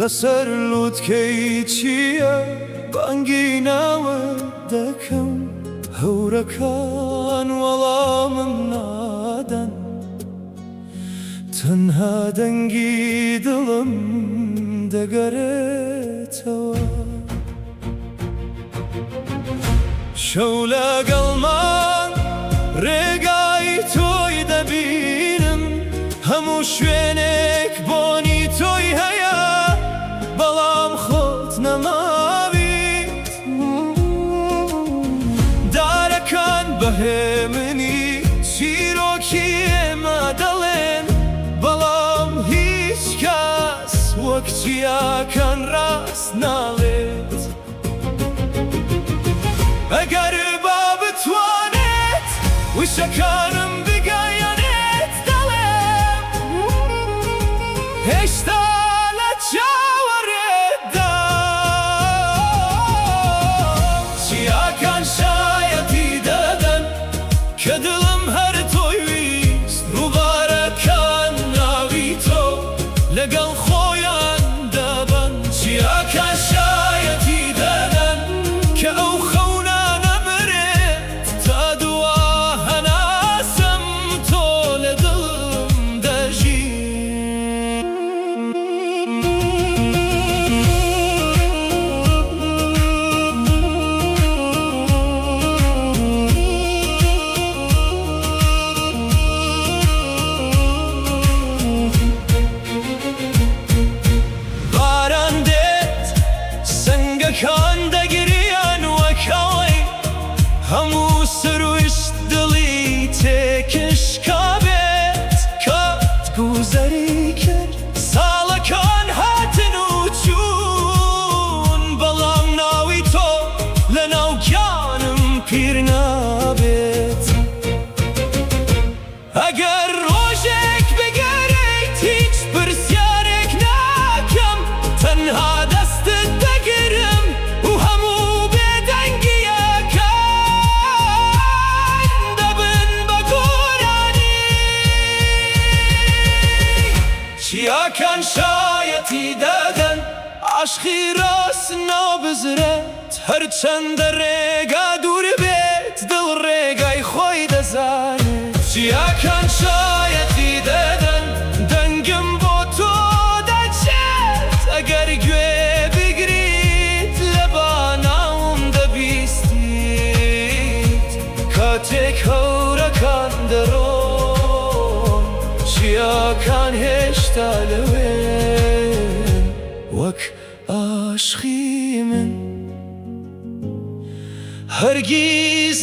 لسر لوتکەی چییە بانگی ناوت دەکەم هەورەکان وەڵامم نادەن تەنها دەنگی دڵم دەگەرێتەوە شەو لەگەڵمان ڕێگای تۆی دەبینم هەموو شوێنێک بۆنی تۆی هەیە بەڵام خۆت نەماویت دارەکان بەهێمنی چیرۆکی ئێمە دەڵێن بەڵام هیچ کەس وەک چیاکان ڕاست ناڵێت ئەگەر با بتوانێت وشەکانم بگەیەنێت دەڵێم هێشتا لە چاوەڕێتدا چیاکان شایەتی دەدەن کە دڵم هەر تۆی ویست ڕووبارەکان ناوی تۆ لەگەڵ خۆیان دەبەن چیاکان شایەتی دەدەن کە ئەو خەونانە برێت تا دوا هەناسەم تۆ لە دڵم دەژی باران دێت سەنگەکان دەگریان وەکەوەی هەموو سروشت دڵی تێکشکا بێت کات گوزەری کرد ساڵەکان هاتن و چوون بەڵام ناوی تۆ لە ناوگیانم پیر نابێت ئەگەر ڕۆژێک بگەرێیت هیچ پرسیارێک ناکەم تەنها دەستت دەگرم و هەموو بێدەنگیەکان دەبن بە گۆرانی چیاکان شایەتی دەدەن عاشقی ڕاست نابزرێت هەرچەندە ڕێگا دوور بێت دڵ ڕێگای خۆی دەزانێت چیاکان شایەتی دەدەن دەنگم بۆ تۆ دەچێت ئەگەر گوێ بگریت لە باناوم دەبیستیت کاتێک هەورەکان دەڕۆن چیاکان هێشتا لەوێن وەک عاشقی من هەرگیز